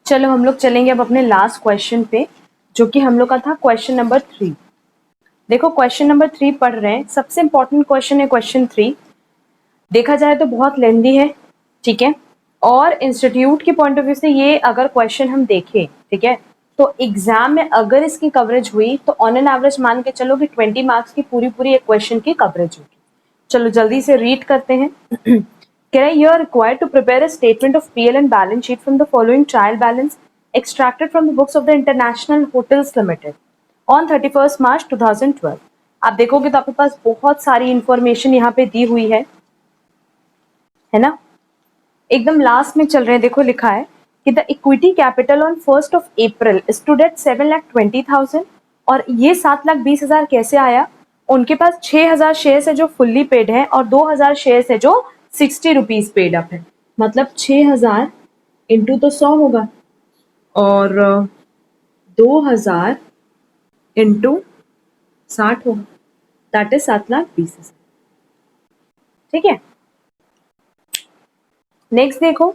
चलो हम लोग चलेंगे अब अपने लास्ट क्वेश्चन पे, जो कि हम लोग का था क्वेश्चन नंबर 3। देखो क्वेश्चन नंबर 3 पढ़ रहे हैं, सबसे इंपॉर्टेंट क्वेश्चन है क्वेश्चन 3। देखा जाए तो बहुत लेंदी है, ठीक है, और इंस्टीट्यूट के पॉइंट ऑफ व्यू से ये अगर क्वेश्चन हम देखें, ठीक है, तो एग्जाम में अगर इसकी कवरेज हुई तो ऑन एन एवरेज मान के चलो कि 20 मार्क्स की पूरी पूरी एक क्वेश्चन की कवरेज होगी। चलो जल्दी से रीड करते हैं। कह रहे you are required to prepare a statement of PL and balance sheet from the following trial balance extracted from the books of the International Hotels Limited on 31st March 2012। आप देखोगे तो आपके पास बहुत सारी इंफॉर्मेशन यहाँ पे दी हुई है ना। एकदम लास्ट में चल रहे हैं, देखो लिखा है कि the equity capital on 1st of April stood at 7,20,000। और ये 7,20,000 कैसे आया? उनके पास 6,000 शेयर्स है जो फुल्ली पेड है और 2,000 शेयर्स है जो 60 रुपीज पेड अप है। मतलब 6,000 इंटू तो 100 होगा और 2,000 इंटू 60 होगा, दैट इज 7,20,000। ठीक है, नेक्स्ट देखो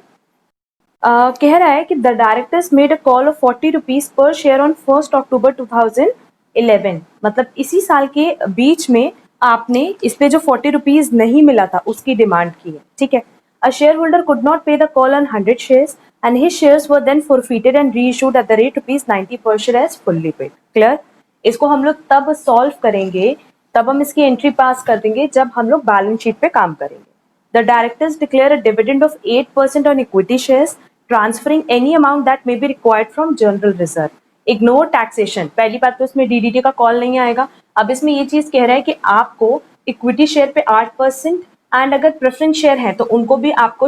कह रहा है कि the directors made a call of 40 rupees per share on 1st October 2011। मतलब इसी साल के बीच में आपने इस पे जो 40 रुपीज नहीं मिला था उसकी डिमांड की है, ठीक है। A share holder could not pay the call on 100 shares and his shares were then forfeited and reissued at the rate ₹90 per share as fully paid. Clear? इसको हम लोग तब सॉल्व करेंगे, तब हम इसकी एंट्री पास कर देंगे जब हम लोग बैलेंस शीट पे काम करेंगे। The directors declare a dividend of 8% on equity shares, transferring any amount that may be required from general reserve. Ignore taxation। पहली बात तो इसमें DDT का कॉल नहीं आएगा। अब इसमें ये चीज कह रहा है कि आपको इक्विटी शेयर पे 8% एंड अगर प्रेफरेंस शेयर है तो उनको भी आपको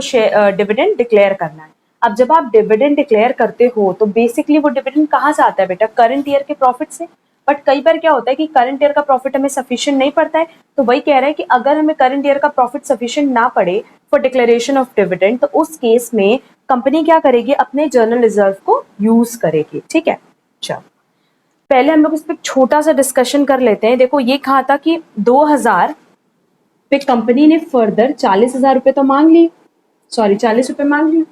डिविडेंड डिक्लेयर करना है। अब जब आप डिविडेंड डिक्लेयर करते हो तो बेसिकली वो डिविडेंड कहाँ से आता है बेटा? करंट ईयर के प्रॉफिट से। बट कई बार क्या होता है कि करंट ईयर का प्रॉफिट हमें सफिशिएंट नहीं पड़ता है, तो वही कह रहा है कि अगर हमें करंट ईयर का प्रॉफिट सफिशिएंट ना पड़े फॉर डिक्लेरेशन ऑफ डिविडेंड, तो उस केस में कंपनी क्या करेगी? अपने जर्नल रिजर्व को यूज करेगी। ठीक है, चलो पहले हम लोग इस पर छोटा सा डिस्कशन कर लेते हैं। देखो ये कहा था कि 2000 पे कंपनी ने फर्दर 40,000 रुपए तो मांग लिए, सॉरी 40 रुपए मांग लिए,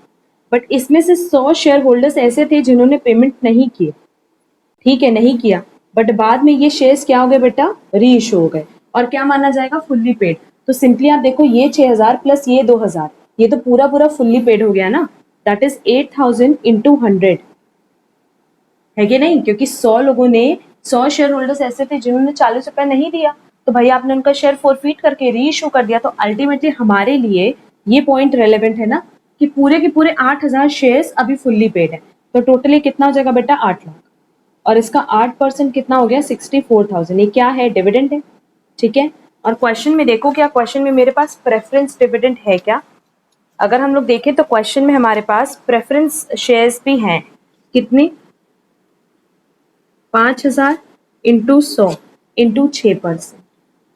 बट इसमें से 100 शेयर होल्डर्स ऐसे थे जिन्होंने पेमेंट नहीं किए, ठीक है, नहीं किया, बट बाद में ये शेयर्स क्या हो गए बेटा? री इशू हो गए और क्या माना जाएगा? Fully paid. तो सिंपली आप देखो ये 6,000 प्लस ये 2,000, ये तो पूरा पूरा फुल्ली पेड हो गया ना, दैट इज 8,000 इंटू 100, है कि नहीं? क्योंकि 100 लोगों ने, 100 शेयर होल्डर्स ऐसे थे जिन्होंने 40 रुपए नहीं दिया, तो भाई आपने उनका शेयर फोरफीट करके री इशू कर दिया। तो अल्टीमेटली हमारे लिए ये पॉइंट रेलेवेंट है ना कि पूरे के पूरे 8,000 शेयर्स अभी फुल्ली पेड है। तो टोटली कितना हो जाएगा बेटा? 8 लाख, और इसका 8% कितना हो गया? 64,000। ये क्या है? डिविडेंड है, ठीक है। और क्वेश्चन में देखो, क्या क्वेश्चन में मेरे पास प्रेफरेंस डिविडेंड है क्या? अगर हम लोग देखें तो क्वेश्चन में हमारे पास प्रेफरेंस शेयर्स भी हैं। कितनी? 5,000 इंटू 100 इंटू 6%,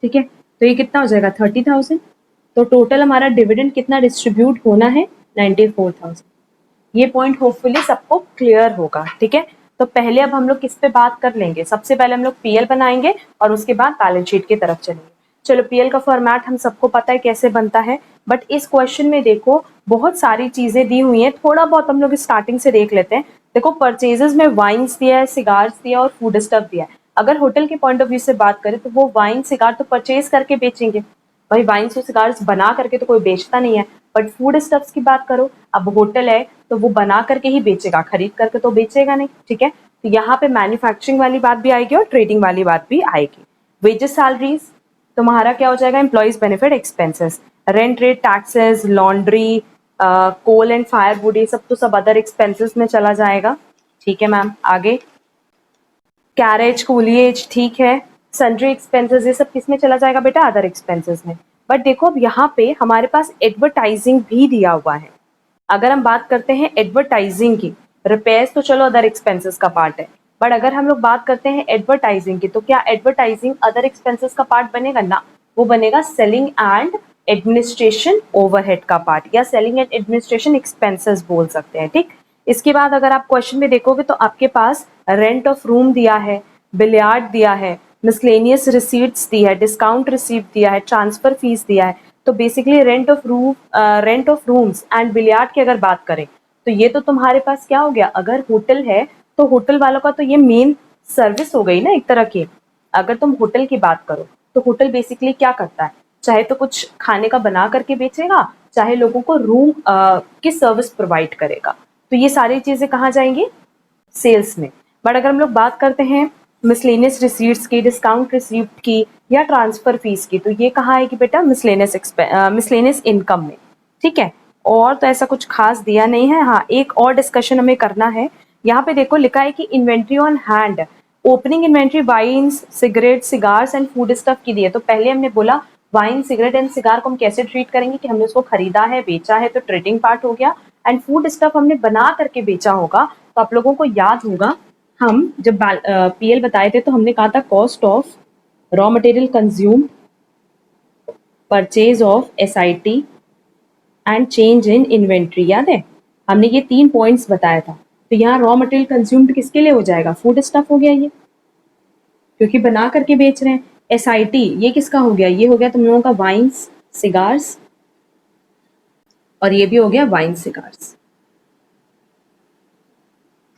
ठीक है। तो ये कितना हो जाएगा? 30,000। तो टोटल हमारा डिविडेंड कितना डिस्ट्रीब्यूट होना है? 94,000। ये पॉइंट होपफुली सबको क्लियर होगा, ठीक है। तो पहले अब हम लोग किस पे बात कर लेंगे? सबसे पहले हम लोग पीएल बनाएंगे और उसके बाद बैलेंस शीट की तरफ चलेंगे। चलो पीएल का फॉर्मेट हम सबको पता है कैसे बनता है, बट इस क्वेश्चन में देखो बहुत सारी चीजें दी हुई हैं, थोड़ा बहुत हम लोग स्टार्टिंग से देख लेते हैं। देखो परचेजेस में वाइन्स दिया है, सिगार्स दिया और फूड स्टफ दिया है। अगर होटल के पॉइंट ऑफ व्यू से बात करें तो वो वाइन सिगार तो परचेज करके बेचेंगे, भाई वाइन्स और सिगार्स बना करके तो कोई बेचता नहीं है। बट फूड स्टफ्स की बात करो, अब होटल है तो वो बना करके ही बेचेगा, खरीद करके तो बेचेगा नहीं, ठीक है। तो यहाँ पे मैन्युफैक्चरिंग वाली बात भी आएगी और ट्रेडिंग वाली बात भी आएगी। वेजेस सैलरीज तुम्हारा क्या हो जाएगा? Employees benefit expenses, rent rate, taxes, laundry, coal and fire wood, ये सब तो सब अदर एक्सपेंसेस में चला जाएगा, ठीक है मैम। आगे कैरेज, कूलिएज, ठीक है, सन्ड्री एक्सपेंसेस, ये सब किस में चला जाएगा बेटा? अदर एक्सपेंसेस में। बट देखो अब यहाँ पे हमारे पास एडवर्टाइजिंग भी दिया हुआ है। अगर हम बात करते हैं एडवर्टाइजिंग की, रिपेयर्स तो चलो अदर एक्सपेंसेस का पार्ट है, बट अगर हम लोग बात करते हैं एडवर्टाइजिंग की, तो क्या एडवर्टाइजिंग अदर एक्सपेंसेस का पार्ट बनेगा? ना, वो बनेगा सेलिंग एंड एडमिनिस्ट्रेशन ओवरहेड का पार्ट, या सेलिंग एंड एडमिनिस्ट्रेशन एक्सपेंसेस बोल सकते हैं, ठीक। इसके बाद अगर आप क्वेश्चन में देखोगे तो आपके पास रेंट ऑफ रूम दिया है, बिलियार्ड दिया है, मिसलेनियस रिसीट्स दी है, डिस्काउंट रिसीप्ट दिया है, ट्रांसफर फीस दिया है। तो basically rent of rooms and billiard की अगर बात करें तो ये तो तुम्हारे पास क्या हो गया, अगर होटल है तो होटल वालों का तो ये मेन सर्विस हो गई ना एक तरह की। अगर तुम होटल की बात करो तो होटल बेसिकली क्या करता है, चाहे तो कुछ खाने का बना करके बेचेगा, चाहे लोगों को रूम की सर्विस प्रोवाइड करेगा। तो ये सारी चीजें कहाँ जाएंगी, सेल्स में। बट अगर हम लोग बात करते हैं मिसलेनियस रिसीट्स की, डिस्काउंट रिसीप्ट की या ट्रांसफर फीस की, तो ये कहाँ आएगी बेटा, मिसलेनियस इनकम में। ठीक है, और तो ऐसा कुछ खास दिया नहीं है। हाँ, एक और डिस्कशन हमें करना है। यहाँ पे देखो लिखा है कि inventory on hand, opening inventory wines, cigarette, cigars and food stuff की दी है। तो पहले हमने बोला वाइन, सिगरेट एंड सिगार को हम कैसे ट्रीट करेंगे कि हमने उसको खरीदा है, बेचा है, तो ट्रेडिंग पार्ट हो गया। एंड फूड स्टफ हमने बना करके बेचा होगा। तो आप लोगों को याद होगा हम जब पीएल बताए थे तो हमने कहा था cost of raw material consume, purchase of SIT and change in inventory, याद है हमने ये 3 पॉइंट्स बताया था। तो यहाँ रॉ मटेरियल कंज्यूम्ड किसके लिए हो जाएगा, फूड स्टफ हो गया ये, क्योंकि बना करके बेच रहे हैं। एसआईटी ये किसका हो गया, ये हो गया तुम लोगों का वाइन्स, सिगार्स, और ये भी हो गया वाइन, सिगार्स।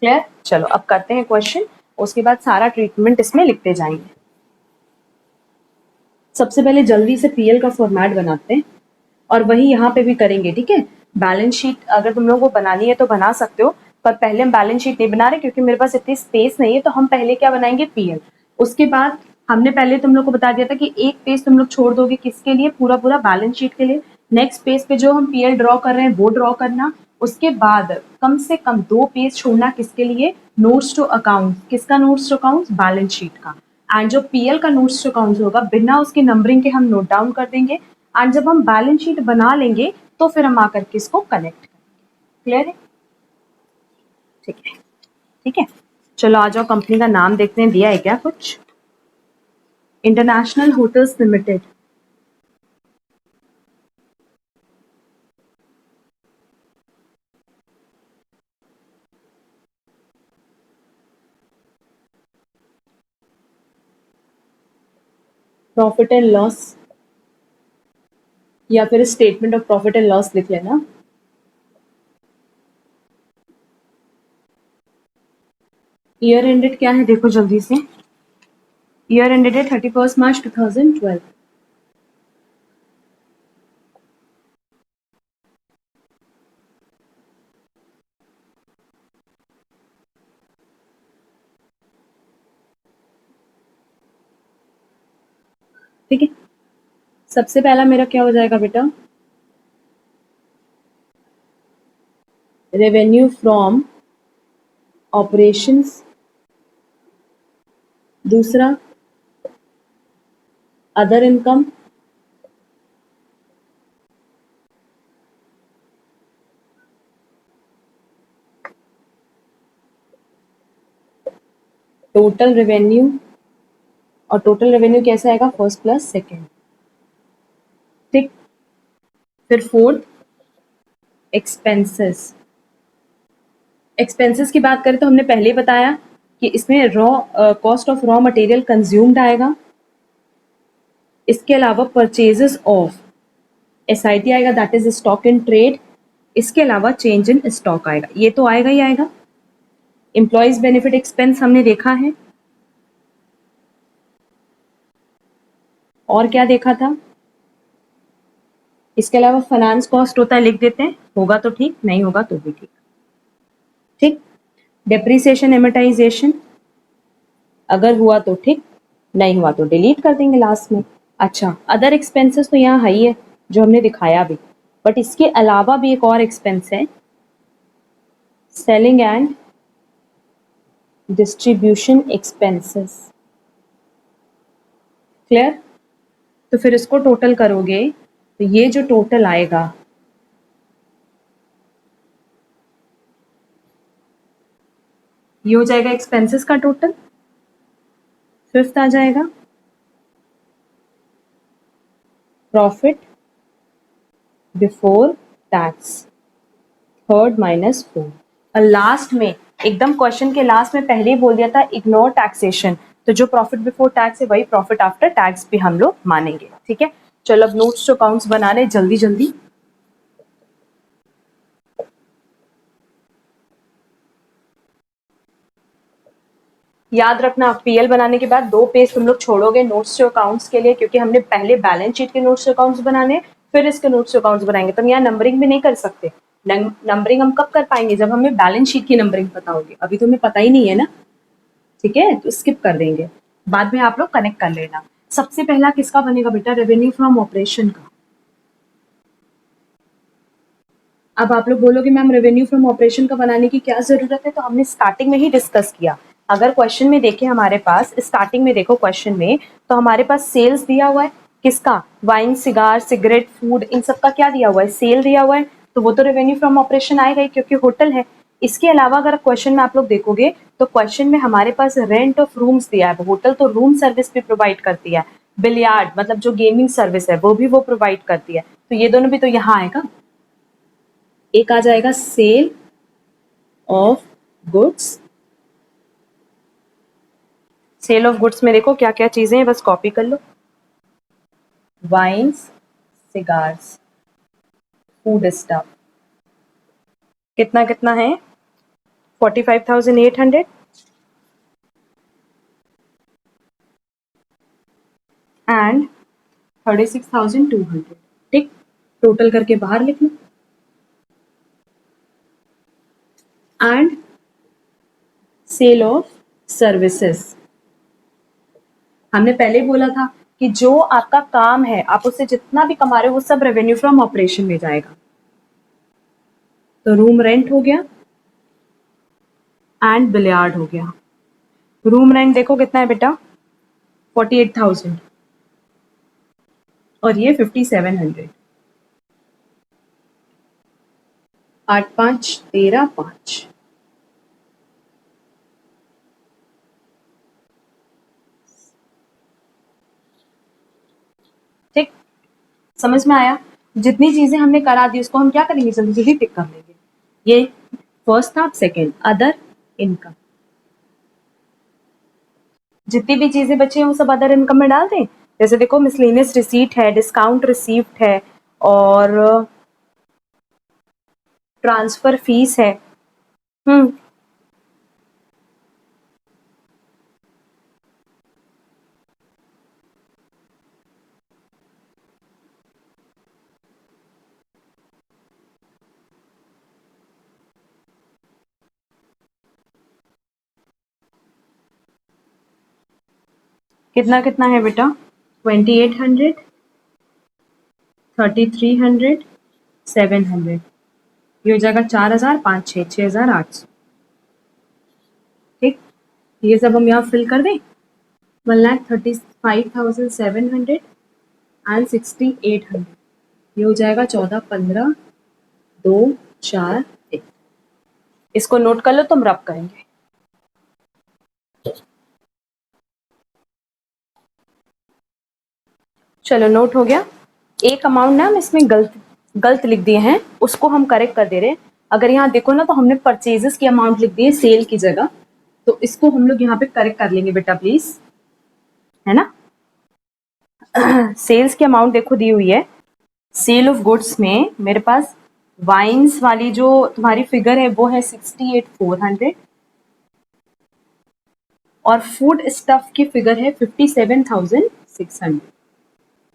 क्लियर, चलो अब करते हैं क्वेश्चन, उसके बाद सारा ट्रीटमेंट इसमें लिखते जाएंगे। सबसे पहले जल्दी से पीएल का फॉर्मेट बनाते हैं और वही यहाँ पे भी करेंगे। ठीक है, बैलेंस शीट अगर तुम लोगों को बनानी है तो बना सकते हो, पर पहले हम बैलेंस शीट नहीं बना रहे क्योंकि मेरे पास इतनी स्पेस नहीं है। तो हम पहले क्या बनाएंगे, पीएल। उसके बाद हमने पहले तुम लोग को बता दिया था कि एक पेज तुम लोग छोड़ दोगे किसके लिए, पूरा पूरा बैलेंस शीट के लिए। नेक्स्ट पेज पे जो हम पीएल ड्रॉ कर रहे हैं वो ड्रॉ करना। उसके बाद कम से कम 2 पेज छोड़ना किसके लिए, नोट्स टू अकाउंट। किसका notes to account, balance sheet का। एंड जो पीएल का नोट्स टू अकाउंट होगा बिना उसकी नंबरिंग के हम नोट डाउन कर देंगे। एंड जब हम बैलेंस शीट बना लेंगे तो फिर हम आकर के इसको कनेक्ट करेंगे। क्लियर है, ठीक है, ठीक है। चलो आ जाओ, कंपनी का नाम देखते हैं, दिया है क्या कुछ, international hotels limited. Profit and loss या फिर statement of profit and loss लिख लेना। ईयर एंडेड क्या है देखो जल्दी से, ईयर एंडेड है 31 मार्च 2012। ठीक है, सबसे पहला मेरा क्या हो जाएगा बेटा, रेवेन्यू फ्रॉम ऑपरेशंस। दूसरा अदर इनकम। टोटल रेवेन्यू, और टोटल रेवेन्यू कैसा आएगा, फर्स्ट प्लस सेकेंड। ठीक, फिर फोर्थ एक्सपेंसेस। एक्सपेंसेस की बात करें तो हमने पहले ही बताया कि इसमें cost of raw material consumed आएगा। इसके अलावा परचेजेस ऑफ एसआईटी आएगा, that is stock in trade. इसके अलावा चेंज इन स्टॉक आएगा, ये तो आएगा ही आएगा। एम्प्लॉयज बेनिफिट एक्सपेंस हमने देखा है, और क्या देखा था, इसके अलावा फाइनेंस कॉस्ट होता है, लिख देते हैं, होगा तो ठीक, नहीं होगा तो भी ठीक। ठीक, डेप्रिसिएशन एमोटाइजेशन अगर हुआ तो ठीक, नहीं हुआ तो डिलीट कर देंगे लास्ट में। अच्छा, अदर एक्सपेंसेस तो यहाँ है ही है जो हमने दिखाया भी, बट इसके अलावा भी एक और एक्सपेंस है, selling and distribution expenses. Clear, तो फिर इसको टोटल करोगे तो ये जो टोटल आएगा, ये हो जाएगा एक्सपेंसेस का टोटल। फिफ्थ आ जाएगा profit before tax, third minus fourth, और लास्ट में एकदम क्वेश्चन के लास्ट में पहले ही बोल दिया था इग्नोर टैक्सेशन। तो जो प्रॉफिट बिफोर टैक्स है वही प्रॉफिट आफ्टर टैक्स भी हम लोग मानेंगे। ठीक है, चलो अब नोट्स टू अकाउंट्स बना रहे जल्दी जल्दी। याद रखना, पीएल बनाने के बाद 2 पेज तुम लोग छोड़ोगे नोट्स टू अकाउंट्स के लिए, क्योंकि हमने पहले बैलेंस शीट के नोट्स टू अकाउंट्स बनाने, फिर इसके नोट्स टू अकाउंट्स बनाएंगे। तुम यहाँ नंबरिंग भी नहीं कर सकते। नंबरिंग हम कब कर पाएंगे, जब हमें बैलेंस शीट की नंबरिंग पता होगी। अभी तुम्हें पता ही नहीं है ना, ठीक है, तो स्किप कर देंगे, बाद में आप लोग कनेक्ट कर लेना। सबसे पहला किसका बनेगा बेटा, रेवेन्यू फ्रॉम ऑपरेशन का। अब आप लोग बोलोगे मैम रेवेन्यू फ्रॉम ऑपरेशन का बनाने की क्या जरूरत है, तो हमने स्टार्टिंग में ही डिस्कस किया। अगर क्वेश्चन में देखें हमारे पास, स्टार्टिंग में देखो क्वेश्चन में, तो हमारे पास सेल्स दिया हुआ है, किसका, वाइन, सिगार, सिगरेट, फूड, इन सब का क्या दिया हुआ है, सेल दिया हुआ है, तो वो तो रेवेन्यू फ्रॉम ऑपरेशन आएगा ही, क्योंकि होटल है। इसके अलावा अगर क्वेश्चन में आप लोग देखोगे तो क्वेश्चन में हमारे पास रेंट ऑफ रूम्स दिया है, होटल तो रूम सर्विस भी प्रोवाइड करती है, बिलियार्ड मतलब जो गेमिंग सर्विस है वो भी वो प्रोवाइड करती है, तो ये दोनों भी तो यहाँ आएगा। एक आ जाएगा sale of goods. Sale of goods में देखो क्या क्या चीजें हैं, बस कॉपी कर लो, वाइन्स, सिगार्स, फूड स्टफ, कितना कितना है, 45,800 एंड 36,200। ठीक, टोटल करके बाहर लिख लो। एंड सेल ऑफ सर्विसेज, हमने पहले ही बोला था कि जो आपका काम है, आप उससे जितना भी कमा रहे हो वो सब रेवेन्यू फ्रॉम ऑपरेशन में जाएगा। तो रूम रेंट हो गया एंड बिलियार्ड हो गया। रूम रेंट देखो कितना है बेटा, 48,000 और ये 5,700। 8 5 13 5। ठीक, समझ में आया। जितनी चीजें हमने करा दी उसको हम क्या करेंगे, जल्दी जल्दी टिक कर लेंगे। ये फर्स्ट था, सेकंड अदर इनकम, जितनी भी चीजें बची हैं वो सब अदर इनकम में डाल दें। जैसे देखो मिसलेनियस रिसीट है, डिस्काउंट रिसीव्ड है, और ट्रांसफर फीस है। कितना कितना है बेटा, 2,800, 3,300, 700, ये हो जाएगा 4,000, 5 6 6,800। ठीक, ये सब हम यहाँ फिल कर दें। 1,35,700 एंड 6,800, ये हो जाएगा 14 15 2 4 1। इसको नोट कर लो, तुम रब करेंगे। चलो नोट हो गया। एक अमाउंट ना हम इसमें गलत लिख दिए हैं, उसको हम करेक्ट कर दे रहे हैं। अगर यहाँ देखो ना, तो हमने परचेजेस की अमाउंट लिख दी है सेल की जगह, तो इसको हम लोग यहाँ पे करेक्ट कर लेंगे बेटा प्लीज, है ना। सेल्स की अमाउंट देखो दी हुई है, सेल ऑफ गुड्स में मेरे पास वाइन्स वाली जो तुम्हारी फिगर है वो है 68,400, और फूड स्टफ की फिगर है 57,600।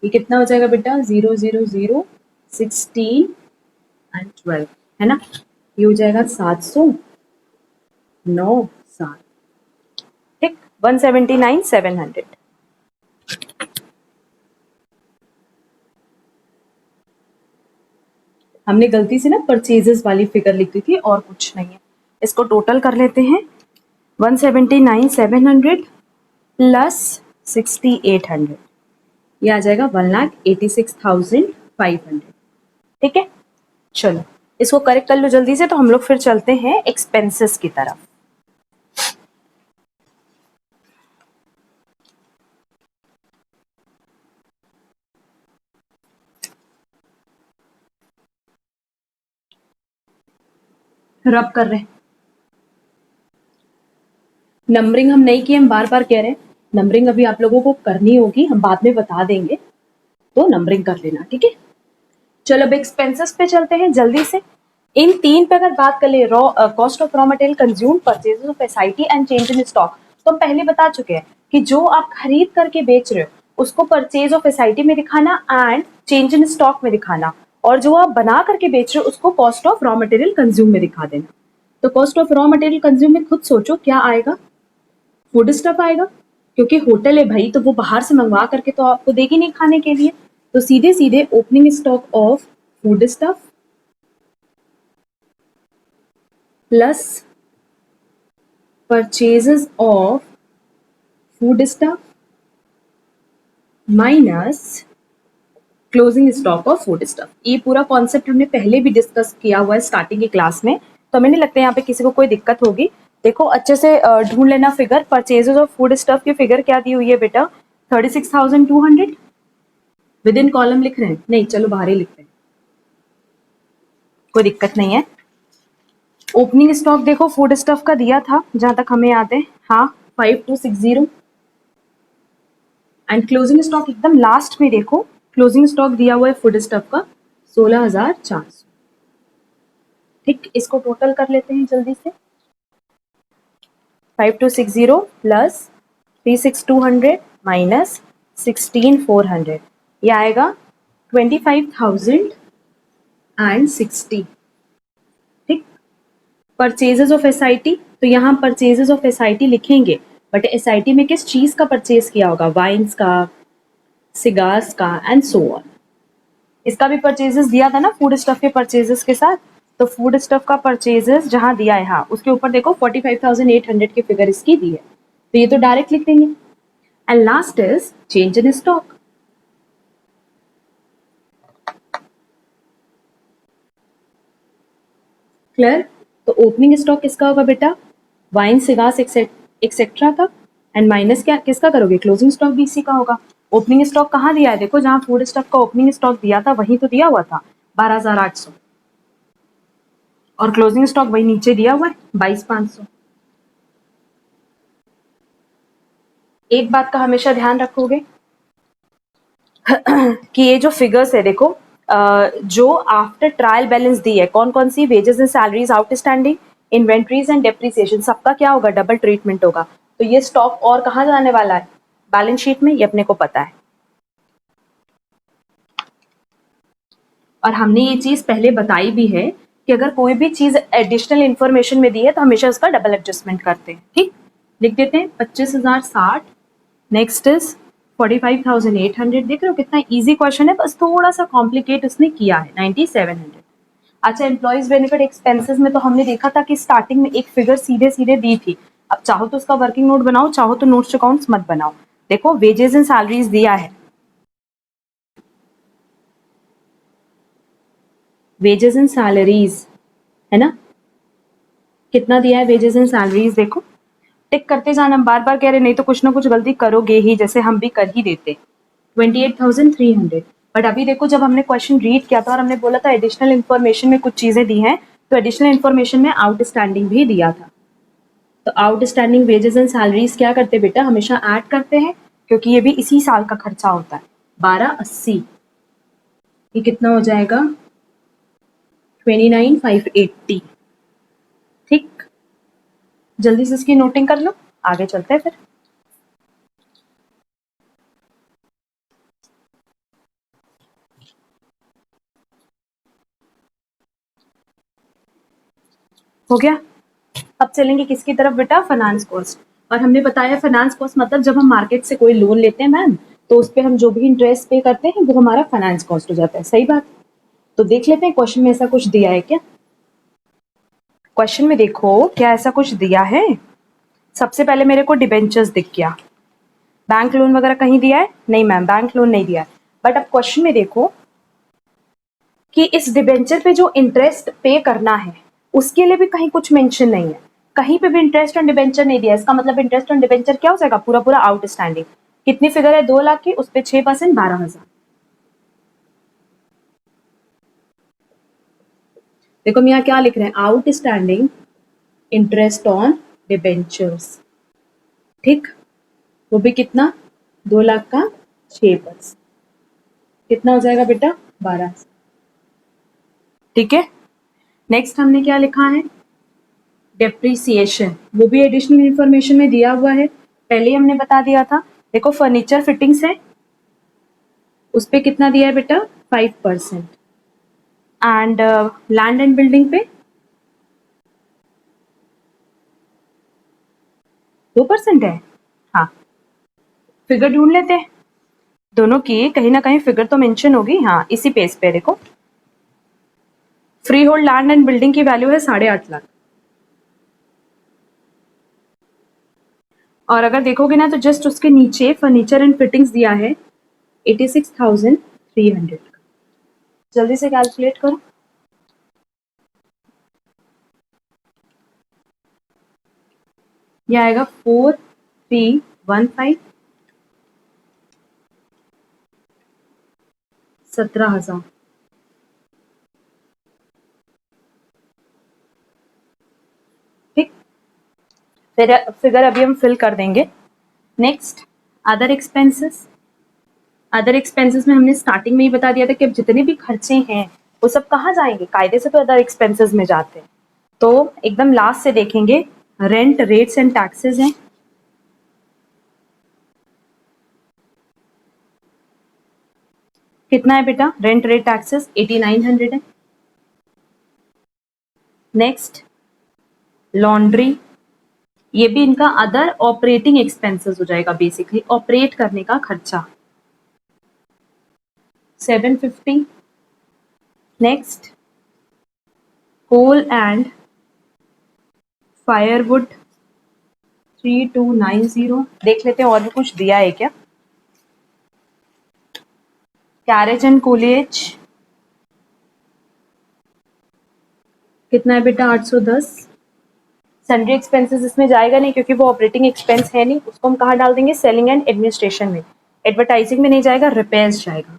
ये कितना हो जाएगा बेटा, 0 0 0 16 एंड 12, है ना। ये हो जाएगा 700 9 7। ठीक, 179,700। हमने गलती से ना परचेजेस वाली फिगर लिख दी थी, और कुछ नहीं है। इसको टोटल कर लेते हैं, 179,700 प्लस 6,800, ये आ जाएगा 1,86,500। ठीक है, चलो इसको करेक्ट कर लो जल्दी से, तो हम लोग फिर चलते हैं एक्सपेंसेस की तरफ। रब कर रहे हैं, नंबरिंग हम नहीं की, हम बार बार कह रहे हैं नंबरिंग अभी आप लोगों को करनी होगी, हम बाद में बता देंगे, तो नंबरिंग कर लेना, ठीक है। चलो अब एक्सपेंसेस पे चलते हैं जल्दी से। इन तीन पे अगर बात कर ले, raw cost of raw material consume, purchases of SIT and change in stock, तो हम पहले बता चुके हैं कि जो आप खरीद करके बेच रहे हो उसको परचेज ऑफ एसआईटी में दिखाना एंड चेंज इन स्टॉक में दिखाना, और जो आप बना करके बेच रहे हो उसको cost of raw material consume में दिखा देना। तो cost of raw material consume में खुद सोचो क्या आएगा, फूड स्टफ आएगा, क्योंकि होटल है भाई तो वो बाहर से मंगवा करके तो आपको देगी नहीं खाने के लिए। तो सीधे सीधे opening stock of food stuff plus purchases of food stuff minus closing stock of food stuff. ये पूरा कॉन्सेप्ट हमने पहले भी डिस्कस किया हुआ है स्टार्टिंग की क्लास में, तो हमें नहीं लगता यहाँ पे किसी को कोई दिक्कत होगी। देखो अच्छे से ढूंढ लेना figure, purchases of food stuff की फिगर क्या दी हुई है बेटा, 36,200। विद इन कॉलम लिख रहे हैं? नहीं, चलो बाहर ही लिख रहे हैं, कोई दिक्कत नहीं है। ओपनिंग स्टॉक देखो फूड स्टफ का दिया था जहां तक हमें याद है, हाँ 5260, एंड क्लोजिंग स्टॉक एकदम लास्ट में देखो, क्लोजिंग स्टॉक दिया हुआ है फूड स्टफ का 16,400। ठीक, इसको टोटल कर लेते हैं जल्दी से। 5260 प्लस 36,200 माइनस 16,400, ये आएगा 25,060। ठीक, परचेजेस ऑफ एसआईटी, तो यहाँ परचेजेस ऑफ एसआईटी लिखेंगे, बट एसआईटी में किस चीज का परचेज किया होगा, वाइन्स का, सिगार्स का एंड सो ऑन। इसका भी परचेजेस दिया था ना फूड स्टफ के परचेजेस के साथ, तो फूड स्टफ का परचेजेस जहां दिया है, हाँ उसके ऊपर देखो 45,800 की फिगर इसकी दी है, तो ये तो डायरेक्ट लिख देंगे। And last is change in stock. Clear? तो ओपनिंग स्टॉक किसका होगा बेटा, वाइन सिगार्स एक्सेट्रा का, एंड माइनस क्या किसका करोगे, क्लोजिंग स्टॉक भी इसी का होगा। ओपनिंग स्टॉक कहाँ दिया है, देखो जहां फूड स्टॉक का ओपनिंग स्टॉक दिया था वहीं तो दिया हुआ था 12,800, और क्लोजिंग स्टॉक वही नीचे दिया हुआ है 22,500। एक बात का हमेशा ध्यान रखोगे कि ये जो फिगर्स है देखो, जो आफ्टर ट्रायल बैलेंस दी है कौन कौन सी, wages and salaries outstanding, inventories and depreciation, सबका क्या होगा, डबल ट्रीटमेंट होगा। तो ये स्टॉक और कहाँ जाने वाला है, बैलेंस शीट में, ये अपने को पता है। और हमने ये चीज पहले बताई भी है कि अगर कोई भी चीज एडिशनल इंफॉर्मेशन में दी है तो हमेशा उसका डबल एडजस्टमेंट करते हैं। ठीक, लिख देते हैं 25,060, नेक्स्ट इज 45,800। देख रहे हो कितना इजी क्वेश्चन है, बस थोड़ा सा कॉम्प्लिकेट उसने किया है, 9,700। अच्छा, एम्प्लॉइज बेनिफिट एक्सपेंसेस में तो हमने देखा था कि स्टार्टिंग में एक फिगर सीधे सीधे दी थी, अब चाहो तो उसका वर्किंग नोट बनाओ, चाहो तो नोट्स अकाउंट्स मत बनाओ। देखो वेजेस एंड सैलरीज दिया है, वेजेस एंड सैलरीज है ना, कितना दिया है वेजेस एंड सैलरीज, देखो टिक करते जाना, बार बार कह रहे नहीं तो कुछ ना कुछ गलती करोगे ही, जैसे हम भी कर ही देते। 28,300। बट अभी देखो जब हमने क्वेश्चन रीड किया था और हमने बोला था एडिशनल इन्फॉर्मेशन में कुछ चीजें दी हैं, तो एडिशनल इन्फॉर्मेशन में आउटस्टैंडिंग भी दिया था। तो आउटस्टैंडिंग वेजेस एंड सैलरीज क्या करते बेटा, हमेशा ऐड करते हैं, क्योंकि ये भी इसी साल का खर्चा होता है। 1280, ये कितना हो जाएगा, 29,580। ठीक, जल्दी से इसकी नोटिंग कर लो, आगे चलते हैं फिर। हो गया? अब चलेंगे किसकी तरफ बेटा, फाइनेंस कॉस्ट। और हमने बताया फाइनेंस कॉस्ट मतलब जब हम मार्केट से कोई लोन लेते हैं मैम, तो उस पर हम जो भी इंटरेस्ट पे करते हैं वो हमारा फाइनेंस कॉस्ट हो जाता है। सही बात? तो देख लेते हैं क्वेश्चन में ऐसा कुछ दिया है क्या। क्वेश्चन में देखो क्या ऐसा कुछ दिया है। सबसे पहले मेरे को डिबेंचर्स दिख गया, बैंक लोन वगैरह कहीं दिया है? नहीं मैम, बैंक लोन नहीं दिया है। बट अब क्वेश्चन में देखो कि इस डिबेंचर पे जो इंटरेस्ट पे करना है उसके लिए भी कहीं कुछ मेंशन नहीं है, कहीं पे भी इंटरेस्ट ऑन डिबेंचर नहीं दिया। इसका मतलब इंटरेस्ट ऑन डिबेंचर क्या हो जाएगा, पूरा पूरा आउटस्टैंडिंग। कितनी फिगर है, 2 लाख की, उस पर 6% 12,000। देखो हम यहाँ क्या लिख रहे हैं, आउटस्टैंडिंग इंटरेस्ट ऑन डिबेंचर्स। ठीक, वो भी कितना, 2 लाख का 6%, कितना हो जाएगा बेटा, 12,000। ठीक है, नेक्स्ट हमने क्या लिखा है, डेप्रिसिएशन वो भी एडिशनल इंफॉर्मेशन में दिया हुआ है, पहले ही हमने बता दिया था। देखो फर्नीचर फिटिंग्स है, उस पे कितना दिया है बेटा 5%। एंड लैंड एंड बिल्डिंग पे 2% है। हाँ, फिगर ढूंढ लेते हैं दोनों की, कहीं ना कहीं फिगर तो मेंशन होगी। हाँ, इसी पेज पे देखो, free hold land and building की वैल्यू है 8.5 लाख। और अगर देखोगे ना तो जस्ट उसके नीचे फर्नीचर एंड फिटिंग्स दिया है 86,300। जल्दी से कैलकुलेट करो। ये आएगा 4315, 17,000। ठीक, फिर फिगर अभी हम फिल कर देंगे। Next, other expenses. Other expenses में हमने स्टार्टिंग में ही बता दिया था कि अब जितने भी खर्चे हैं वो सब कहाँ जाएंगे, कायदे से तो अदर एक्सपेंसेस में जाते हैं। तो एकदम लास्ट से देखेंगे, रेंट, रेट्स एंड टैक्सेस हैं। कितना है बेटा रेंट, रेट, टैक्सेस? 8900 है। नेक्स्ट, लॉन्ड्री, ये भी इनका अदर ऑपरेटिंग एक्सपेंसेस हो जाएगा, बेसिकली ऑपरेट करने का खर्चा, 750। Next, coal and firewood 3290। देख लेते हैं और भी कुछ दिया है क्या। कैरेज एंड कोलिएज कितना है बेटा 810। सन्ड्री एक्सपेंसेस इसमें जाएगा नहीं क्योंकि वो ऑपरेटिंग एक्सपेंस है नहीं, उसको हम कहाँ डाल देंगे, सेलिंग एंड एडमिनिस्ट्रेशन में। एडवर्टाइजिंग में नहीं जाएगा, रिपेयर्स जाएगा,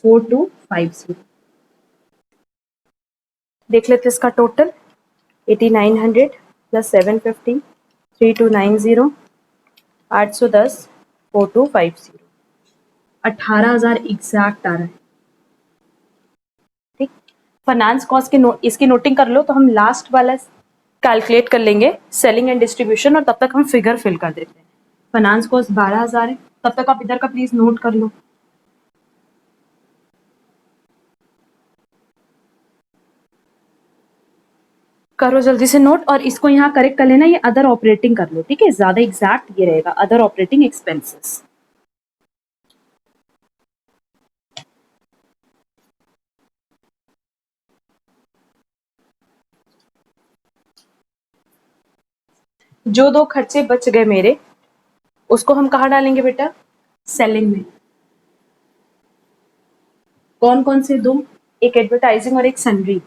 4250। देख लेते इसका टोटल, 8900 प्लस 750, 3290, 810, 4250, 18,000 एग्जैक्ट आ रहा है। ठीक, फाइनेंस कॉस्ट के इसकी नोटिंग कर लो, तो हम लास्ट वाला कैलकुलेट कर लेंगे, सेलिंग एंड डिस्ट्रीब्यूशन, और तब तक हम फिगर फिल कर देते हैं। फाइनेंस कॉस्ट 12,000 है, तब तक आप इधर का प्लीज नोट कर लो। करो जल्दी से नोट, और इसको यहाँ करेक्ट कर लेना, ये अदर ऑपरेटिंग कर लो, ठीक है, ज्यादा एग्जैक्ट ये रहेगा, अदर ऑपरेटिंग एक्सपेंसेस। जो दो खर्चे बच गए मेरे, उसको हम कहाँ डालेंगे बेटा, सेलिंग में। कौन कौन से दो, एक एडवर्टाइजिंग और एक सन्ड्री।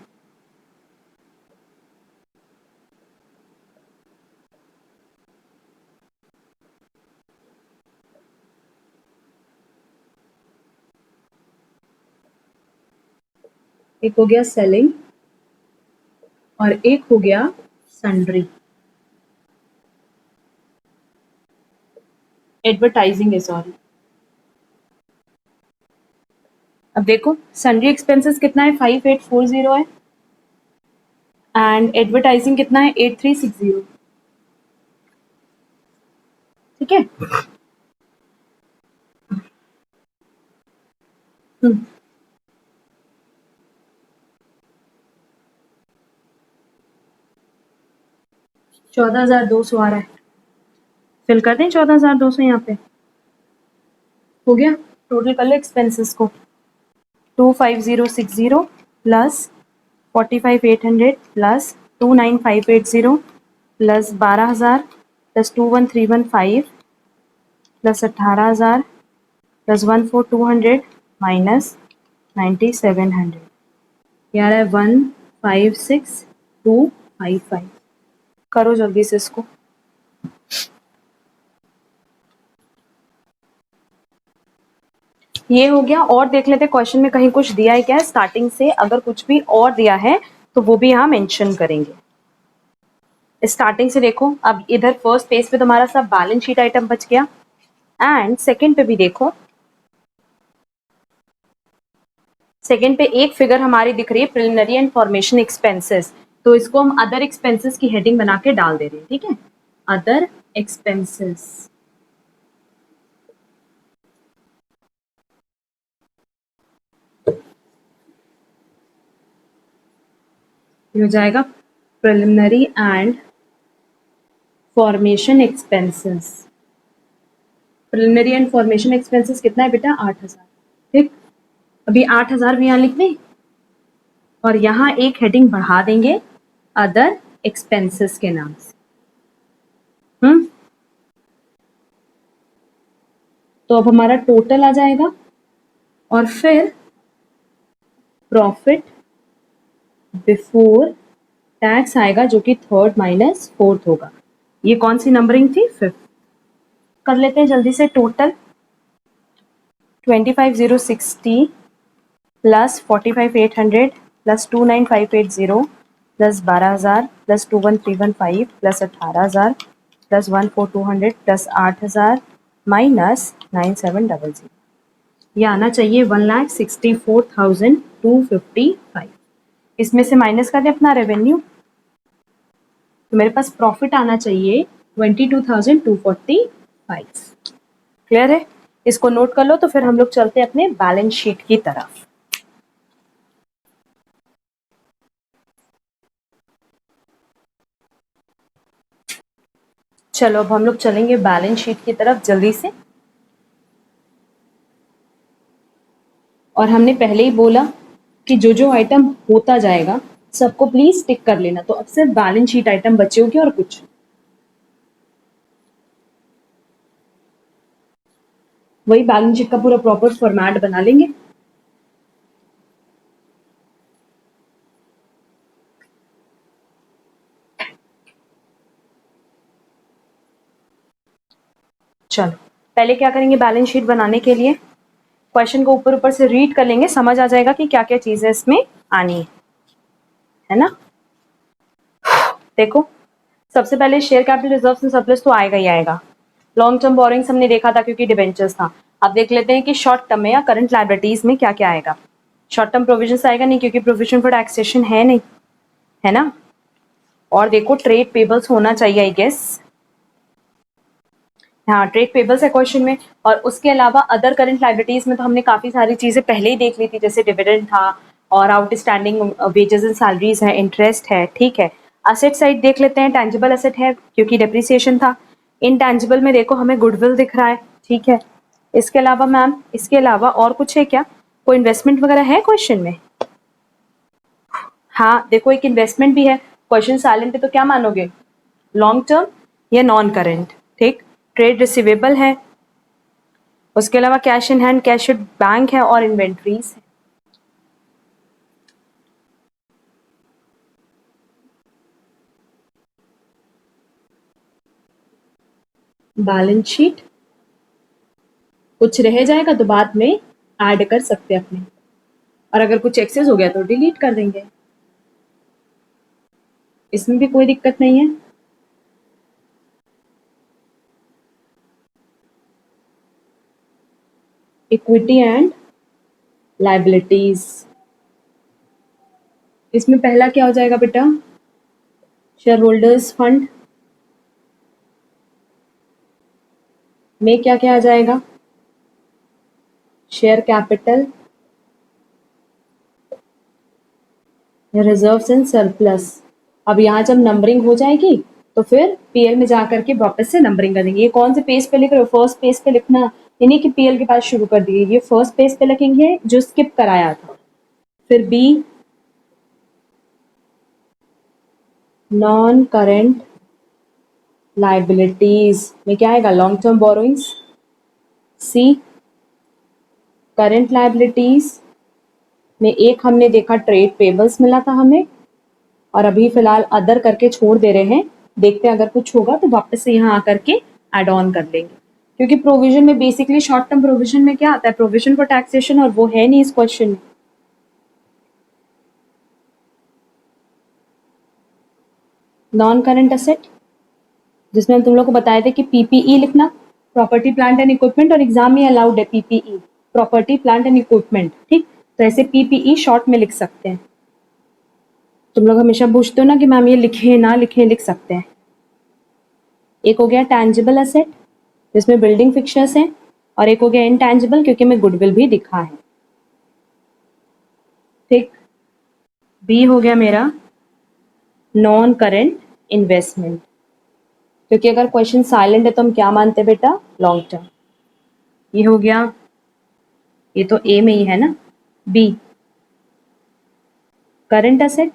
एक हो गया सेलिंग और एक हो गया सन्ड्री, एडवर्टाइजिंग है, सॉरी। अब देखो सन्ड्री एक्सपेंसेस कितना है, 5840 है, एंड एडवर्टाइजिंग कितना है, 8360। ठीक है, 14,200 आ रहा है, फिल कर दें 14,200 यहाँ पे। हो गया, टोटल कर लो एक्सपेंसेस को, 25060 plus 45,800 plus 29580 plus 12,000 plus 21,315 plus 18,000 plus 14,200 minus 9,700, यार है 156,255। करो जल्दी से इसको। ये हो गया, और देख लेते क्वेश्चन में कहीं कुछ दिया है क्या है स्टार्टिंग से, अगर कुछ भी और दिया है तो वो भी यहाँ मेंशन करेंगे। स्टार्टिंग से देखो, अब इधर फर्स्ट पेज पे तुम्हारा सब बैलेंस शीट आइटम बच गया, एंड सेकंड पे भी देखो, सेकेंड पे एक फिगर हमारी दिख रही है प्रिलिमिनरी एंड फॉर्मेशन एक्सपेंसेस, तो इसको हम अदर एक्सपेंसेस की हेडिंग बना के डाल दे रहे हैं, ठीक है, अदर एक्सपेंसेस। हो जाएगा preliminary and formation expenses. Preliminary and formation expenses कितना है बेटा? 8,000। ठीक, अभी 8,000 भी यहाँ लिख दें और यहाँ एक हेडिंग बढ़ा देंगे अदर एक्सपेंसेस के नाम से। तो अब हमारा टोटल आ जाएगा और फिर प्रॉफिट बिफोर टैक्स आएगा जो कि थर्ड माइनस फोर्थ होगा। ये कौन सी नंबरिंग थी? फिफ्थ। कर लेते हैं जल्दी से total. 25,060 plus 45,800 plus 29,580 plus 12,000 plus 21,315 plus 18,000 plus 14,200 plus 8,000 minus 9,700। ये आना चाहिए 1,64,255। इसमें से माइनस कर दें अपना रेवेन्यू, तो मेरे पास प्रॉफिट आना चाहिए 22,245। क्लियर है? इसको नोट कर लो। तो फिर हम लोग चलते हैं अपने बैलेंस शीट की तरफ। चलो अब हम लोग चलेंगे बैलेंस शीट की तरफ जल्दी से। और हमने पहले ही बोला कि जो जो आइटम होता जाएगा सबको प्लीज टिक कर लेना। तो अब सिर्फ बैलेंस शीट आइटम बचे होंगे और कुछ वही बैलेंस शीट का पूरा प्रॉपर फॉर्मेट बना लेंगे। चलो पहले क्या करेंगे, बैलेंस शीट बनाने के लिए क्वेश्चन को ऊपर ऊपर से रीड कर लेंगे, समझ आ जाएगा कि क्या क्या चीजें इसमें आनी है ना। देखो सबसे पहले share capital reserve and surplus तो आएगा ही आएगा। लॉन्ग टर्म बोरिंग्स हमने देखा था क्योंकि डिबेंचर्स था। अब देख लेते हैं कि शॉर्ट टर्म में या करंट लाइबिलिटीज में क्या क्या आएगा। शॉर्ट टर्म प्रोविजन आएगा नहीं क्योंकि प्रोविजन फॉर टैक्सेशन है नहीं, है ना। और देखो ट्रेड पेबल्स होना चाहिए आई गेस। हाँ ट्रेड पेबल्स है क्वेश्चन में। और उसके अलावा अदर करंट लाइबिलिटीज में तो हमने काफी सारी चीजें पहले ही देख ली थी, जैसे डिविडेंड था और आउटस्टैंडिंग वेजेस एंड सैलरीज है, इंटरेस्ट है, ठीक है। असेट साइड देख लेते हैं, टेंजिबल असेट है क्योंकि डेप्रिसिएशन था। इनटेंजिबल में देखो हमें गुडविल दिख रहा है, ठीक है। इसके अलावा मैम, इसके अलावा और कुछ है क्या? कोई इन्वेस्टमेंट वगैरह है क्वेश्चन में? हाँ देखो एक इन्वेस्टमेंट भी है। क्वेश्चन साइलेंट है तो क्या मानोगे, लॉन्ग टर्म या नॉन करेंट? ठीक। ट्रेड रिसीवेबल है, उसके अलावा cash in hand, cash at bank है और इन्वेंट्रीज है। बैलेंस शीट कुछ रह जाएगा तो बाद में ऐड कर सकते हैं अपने, और अगर कुछ एक्सेस हो गया तो डिलीट कर देंगे, इसमें भी कोई दिक्कत नहीं है। इक्विटी एंड लाइबिलिटीज, इसमें पहला क्या हो जाएगा बेटा? शेयर होल्डर्स फंड में क्या क्या आ जाएगा? Share capital, reserves and surplus. अब यहाँ जब नंबरिंग हो जाएगी तो फिर पीएल में जाकर के वापस से नंबरिंग करेंगे। ये कौन से पेज पे लिख रहे हो? फर्स्ट पेज पे लिखना, यानी कि पीएल के पास शुरू कर दिए। ये फर्स्ट पेज पे लिखेंगे जो स्किप कराया था। फिर बी नॉन करेंट लाइबिलिटीज में क्या आएगा? Long term borrowings. C current liabilities में एक हमने देखा ट्रेड पेबल्स मिला था हमें, और अभी फिलहाल अदर करके छोड़ दे रहे हैं। देखते हैं अगर कुछ होगा तो वापस से यहाँ आकर के एड ऑन कर लेंगे, क्योंकि प्रोविजन में बेसिकली शॉर्ट टर्म प्रोविजन में क्या आता है? प्रोविजन फॉर टैक्सेशन, और वो है नहीं इस क्वेश्चन में। नॉन करंट असेट जिसमें हम तुम लोग को बताए थे कि पीपीई लिखना, प्रॉपर्टी प्लांट एंड इक्विपमेंट, और एग्जाम में अलाउड है PPE, property plant and equipment, ठीक। तो ऐसे PPE शॉर्ट में लिख सकते हैं। तुम लोग हमेशा पूछते हो ना कि मैम ये लिखे ना लिखे, लिख सकते हैं। एक हो गया टैंजिबल एसेट जिसमें बिल्डिंग फिक्चर्स हैं, और एक हो गया इनटैंजिबल क्योंकि मैं गुडविल भी दिखा है। ठीक, बी हो गया मेरा नॉन करेंट इन्वेस्टमेंट, क्योंकि अगर क्वेश्चन साइलेंट है तो हम क्या मानते हैं बेटा, लॉन्ग टर्म। ये हो गया, ये तो ए में ही है ना, बी करंट एसेट,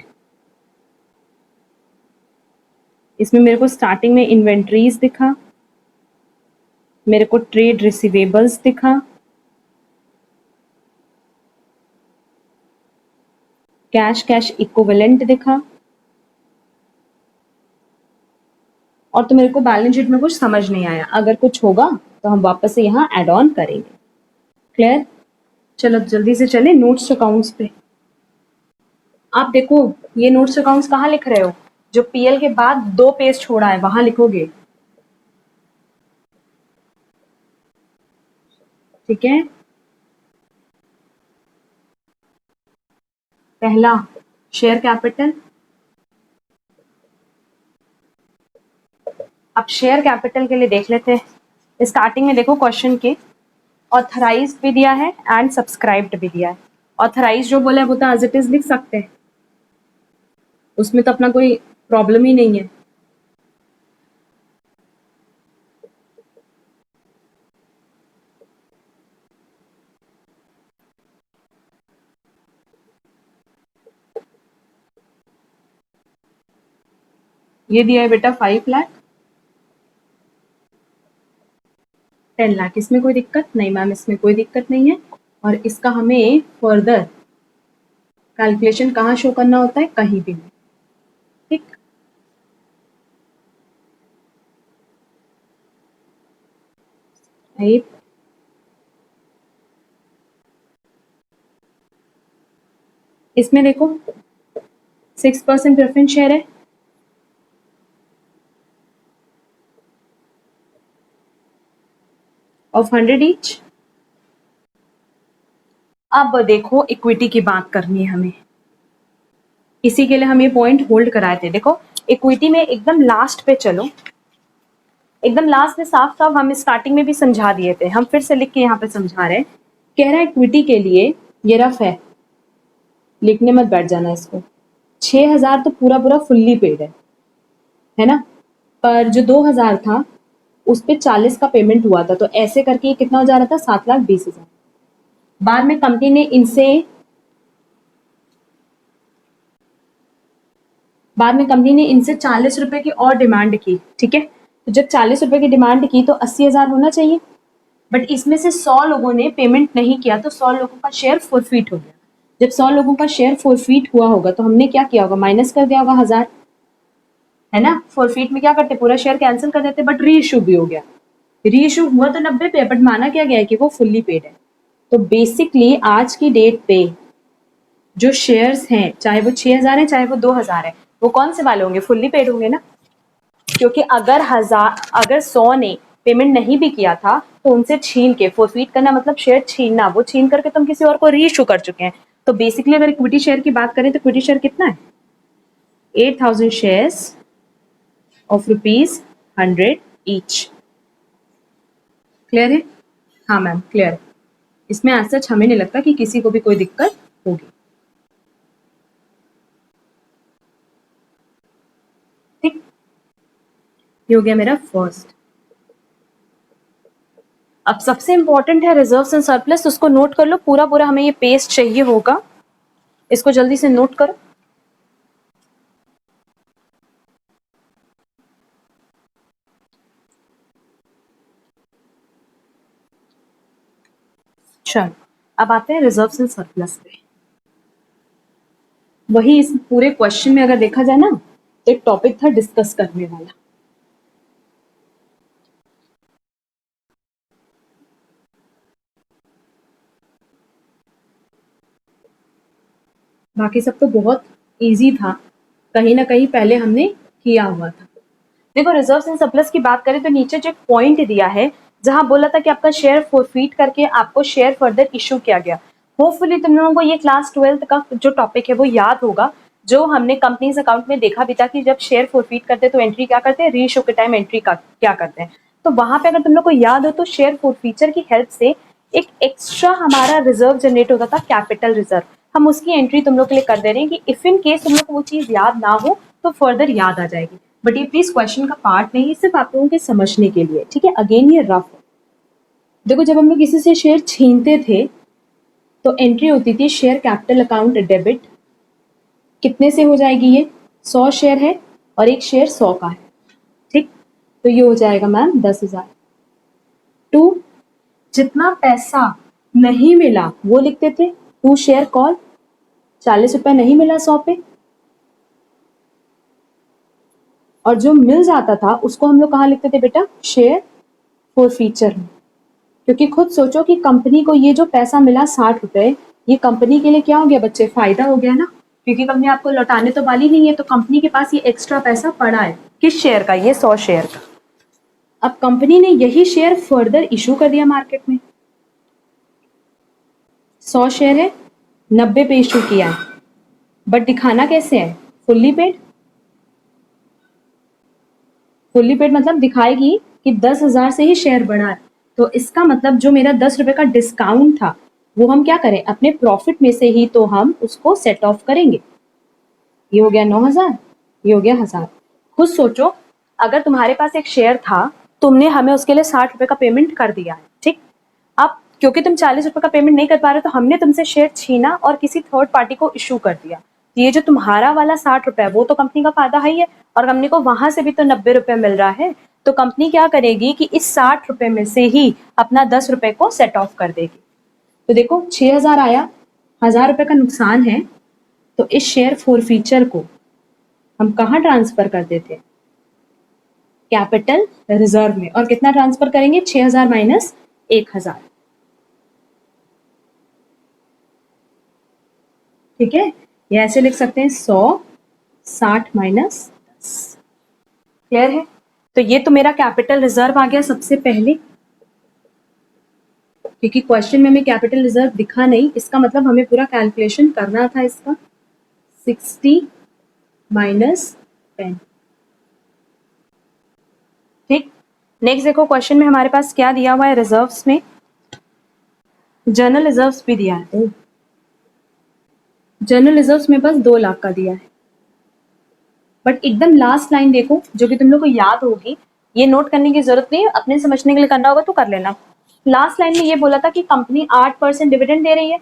इसमें मेरे को स्टार्टिंग में इन्वेंट्रीज दिखा, मेरे को ट्रेड रिसीवेबल्स दिखा, कैश इक्विवेलेंट दिखा, और तो मेरे को बैलेंस शीट में कुछ समझ नहीं आया। अगर कुछ होगा तो हम वापस से यहाँ एड ऑन करेंगे। क्लियर? चलो जल्दी से चले नोट्स अकाउंट्स पे। आप देखो ये नोट्स अकाउंट्स कहाँ लिख रहे हो, जो पीएल के बाद 2 पेज छोड़ा है वहां लिखोगे। ठीक है, पहला शेयर कैपिटल। अब शेयर कैपिटल के लिए देख लेते हैं। स्टार्टिंग में देखो क्वेश्चन के ऑथराइज्ड भी दिया है एंड सब्सक्राइब्ड भी दिया है। ऑथराइज जो बोला है वो तो एज इट इज लिख सकते हैं, उसमें तो अपना कोई प्रॉब्लम ही नहीं है। ये दिया है बेटा 5 लाख, 10 लाख, इसमें कोई दिक्कत नहीं मैम, इसमें कोई दिक्कत नहीं है। और इसका हमें फर्दर कैलकुलेशन कहाँ शो करना होता है, कहीं भी नहीं। ठीक, इसमें देखो 6% प्रेफरेंस शेयर है, ऑफ 100 ईच। अब देखो इक्विटी की बात करनी है हमें, इसी के लिए हम ये पॉइंट होल्ड कराए थे। देखो इक्विटी में एकदम लास्ट पे चलो, एकदम लास्ट में साफ साफ हम स्टार्टिंग में भी समझा दिए थे, हम फिर से लिख के यहाँ पे समझा रहे हैं। कह रहा है इक्विटी के लिए, ये रफ है, लिखने मत बैठ जाना इसको। 6,000 तो पूरा पूरा फुल्ली पेड है ना, पर जो 2,000 था उस पे 40 का पेमेंट हुआ था, तो ऐसे करके कितना हो जा रहा था, 7,20,000। बाद में कंपनी ने इनसे बाद में कंपनी ने इनसे 40 रुपए की और डिमांड की। ठीक है, तो जब 40 रुपए की डिमांड की तो 80,000 होना चाहिए, बट इसमें से 100 लोगों ने पेमेंट नहीं किया, तो 100 लोगों का शेयर फोरफीट हो गया। जब 100 लोगों का शेयर फोरफीट हुआ होगा तो हमने क्या किया होगा, माइनस कर दिया होगा 1,000, है ना। फोरफीट में क्या करते, पूरा शेयर कैंसिल कर देते, बट री इशू भी हो गया। री इशू हुआ तो 90 पे, बट माना क्या गया है कि वो फुल्ली पेड है। तो बेसिकली आज की डेट पे जो शेयर्स हैं, चाहे वो 6,000 है चाहे वो 2,000 है, वो कौन से वाले होंगे, फुल्ली पेड होंगे ना। क्योंकि अगर 100 ने पेमेंट नहीं भी किया था तो उनसे छीन के, फोरफीट करना मतलब शेयर छीनना, वो छीन करके तुम किसी और को री इशू कर चुके हैं। तो बेसिकली अगर इक्विटी शेयर की बात करें तो इक्विटी शेयर कितना है, 8,000 शेयर्स ऑफ ₹100 ईच। क्लियर है? हाँ मैम क्लियर है। इसमें आज सच हमें नहीं लगता कि किसी को भी कोई दिक्कत होगी। ठीक, ये हो गया मेरा फर्स्ट। अब सबसे इंपॉर्टेंट है रिजर्व्स एंड सरप्लस, उसको नोट कर लो, पूरा पूरा हमें ये पेज चाहिए होगा, इसको जल्दी से नोट करो। चलो अब आते हैं रिजर्व्स एंड सरप्लस पे। वही इस पूरे क्वेश्चन में अगर देखा जाए ना तो एक टॉपिक था डिस्कस करने वाला। बाकी सब तो बहुत इजी था, कहीं ना कहीं पहले हमने किया हुआ था। देखो रिजर्व्स एंड सरप्लस की बात करें तो नीचे जो एक पॉइंट दिया है, जहां बोला था कि आपका शेयर फोरफीट करके आपको शेयर फर्दर इशू किया गया, होपफुली तुम लोगों को ये क्लास 12th का जो टॉपिक है वो याद होगा, जो हमने कंपनीज अकाउंट में देखा भी था कि जब शेयर फोरफीट करते हैं तो एंट्री क्या करते हैं, रीइश्यू के टाइम एंट्री का क्या करते हैं। तो वहां पे अगर तुम लोग को याद हो तो शेयर फोरफीचर की हेल्प से एक एक्स्ट्रा हमारा रिजर्व जनरेट होता था, कैपिटल रिजर्व। हम उसकी एंट्री तुम लोग के लिए कर दे रहे हैं कि इफ इन केस तुम लोग को वो चीज याद ना हो तो फर्दर याद आ जाएगी। बट ये प्लीज क्वेश्चन का पार्ट नहीं, सिर्फ आप लोगों के समझने के लिए, ठीक है। अगेन ये रफ। देखो जब हम लोग किसी से शेयर छीनते थे तो एंट्री होती थी शेयर कैपिटल अकाउंट डेबिट। कितने से हो जाएगी ये, 100 शेयर है और एक शेयर 100 का है, ठीक। तो ये हो जाएगा मैम 10,000। टू, जितना पैसा नहीं मिला वो लिखते थे, टू शेयर कॉल, 40 रुपए नहीं मिला 100 पे। और जो मिल जाता था उसको हम लोग कहाँ लिखते थे बेटा, शेयर फोरफीचर में। क्योंकि खुद सोचो कि कंपनी को ये जो पैसा मिला 60 रुपए, ये कंपनी के लिए क्या हो गया बच्चे, फायदा हो गया ना, क्योंकि कंपनी आपको लौटाने तो वाली नहीं है, तो कंपनी के पास ये एक्स्ट्रा पैसा पड़ा है। किस शेयर का, ये 100 शेयर का। अब कंपनी ने यही शेयर फर्दर इशू कर दिया मार्केट में। 100 शेयर है, 90 पे इशू किया है, बट दिखाना कैसे है, फुल्ली पेड। फुल्ली पेड मतलब दिखाएगी कि 10,000 से ही शेयर बढ़ा है। तो इसका मतलब जो मेरा 10 रुपए का डिस्काउंट था वो हम क्या करें, अपने प्रॉफिट में से ही तो हम उसको सेट ऑफ करेंगे। ये हो गया 9,000, ये हो गया 1,000। खुद सोचो, अगर तुम्हारे पास एक शेयर था, तुमने हमें उसके लिए 60 रुपए का पेमेंट कर दिया है, ठीक। अब क्योंकि तुम 40 रुपए का पेमेंट नहीं कर पा रहे तो हमने तुमसे शेयर छीना और किसी थर्ड पार्टी को इशू कर दिया। ये जो तुम्हारा वाला 60 रुपए है वो तो कंपनी का फायदा है ही है, और कंपनी को वहां से भी तो 90 रुपए मिल रहा है। तो कंपनी क्या करेगी कि इस 60 रुपए में से ही अपना 10 रुपए को सेट ऑफ कर देगी। तो देखो 6,000 आया, 1,000 रुपए का नुकसान है, तो इस शेयर फोरफीचर को हम कहाँ ट्रांसफर कर देते हैं, कैपिटल रिजर्व में। और कितना ट्रांसफर करेंगे, 6,000 माइनस 1,000, ठीक है। ये ऐसे लिख सकते हैं 100, 60 माइनस 10। क्लियर है। तो ये तो मेरा कैपिटल रिजर्व आ गया सबसे पहले, क्योंकि क्वेश्चन में हमें कैपिटल रिजर्व दिखा नहीं, इसका मतलब हमें पूरा कैलकुलेशन करना था इसका। 60 माइनस 10, ठीक। नेक्स्ट देखो क्वेश्चन में हमारे पास क्या दिया हुआ है, रिजर्व्स में जर्नल रिजर्व्स भी दिया है। जर्नल रिजर्व्स में बस 2 लाख का दिया है। बट एकदम लास्ट लाइन देखो जो कि तुम लोग को याद होगी, ये नोट करने की जरूरत नहीं है, अपने समझने के लिए करना होगा तो कर लेना। लास्ट लाइन में ये बोला था कि कंपनी 8% डिविडेंड दे रही है,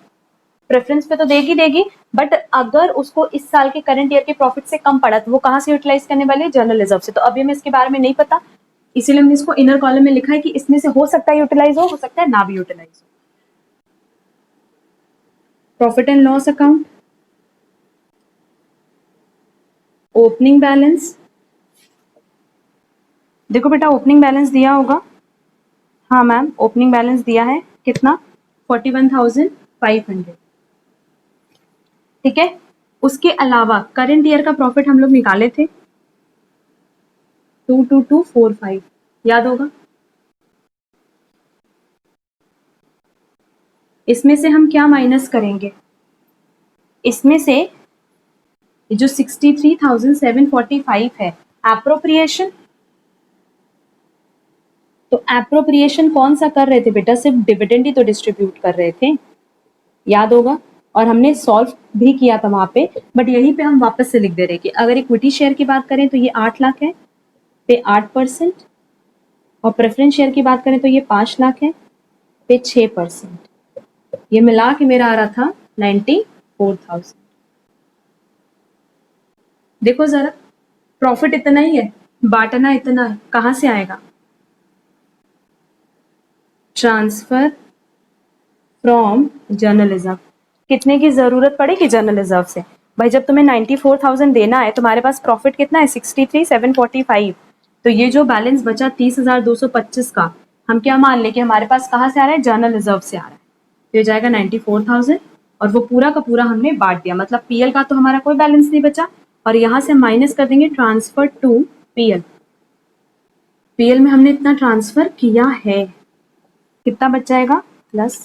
प्रेफरेंस पे तो देगी देगी, बट अगर उसको इस साल के करंट ईयर के प्रॉफिट से कम पड़ा तो वो कहाँ से यूटिलाइज करने वाली है, जर्नल रिजर्व से। तो अभी हमें इसके बारे में नहीं पता, इसीलिए हमने इसको इनर कॉलम में लिखा है कि इसमें से हो सकता है यूटिलाइज हो सकता है ना भी यूटिलाइज हो। Profit and loss account, opening balance. देखो बेटा ओपनिंग बैलेंस दिया होगा, हाँ मैम ओपनिंग बैलेंस दिया है, कितना, 41,500, ठीक है। उसके अलावा करंट ईयर का प्रॉफिट हम लोग निकाले थे 22245, याद होगा। इसमें से हम क्या माइनस करेंगे, इसमें से जो 63,745 है एप्रोप्रिएशन। तो एप्रोप्रिएशन कौन सा कर रहे थे बेटा, सिर्फ डिविडेंड ही तो डिस्ट्रीब्यूट कर रहे थे, याद होगा। और हमने सॉल्व भी किया था वहां पे, बट यहीं पे हम वापस से लिख दे रहे कि अगर इक्विटी शेयर की बात करें तो ये 8 लाख है पे 8%, और प्रेफरेंस शेयर की बात करें तो ये 5 लाख है पे 6%। ये मिला के मेरा आ रहा था 94,000। देखो जरा, प्रॉफिट इतना ही है, बांटना इतना है, कहां से आएगा, ट्रांसफर फ्रॉम जर्नल रिजर्व। कितने की जरूरत पड़ेगी जर्नल रिजर्व से, भाई जब तुम्हें 94,000 देना है, तुम्हारे पास प्रॉफिट कितना है 63,745, तो ये जो बैलेंस बचा 30,225 का, हम क्या मान ले कि हमारे पास कहाँ से आ रहा है, जर्नल रिजर्व से आ रहा है। तो ये जाएगा 94,000 और वो पूरा का पूरा हमने बांट दिया, मतलब पीएल का तो हमारा कोई बैलेंस नहीं बचा, और यहाँ से माइनस कर देंगे ट्रांसफर टू पीएल। पीएल में हमने इतना ट्रांसफर किया है, कितना बच जाएगा, प्लस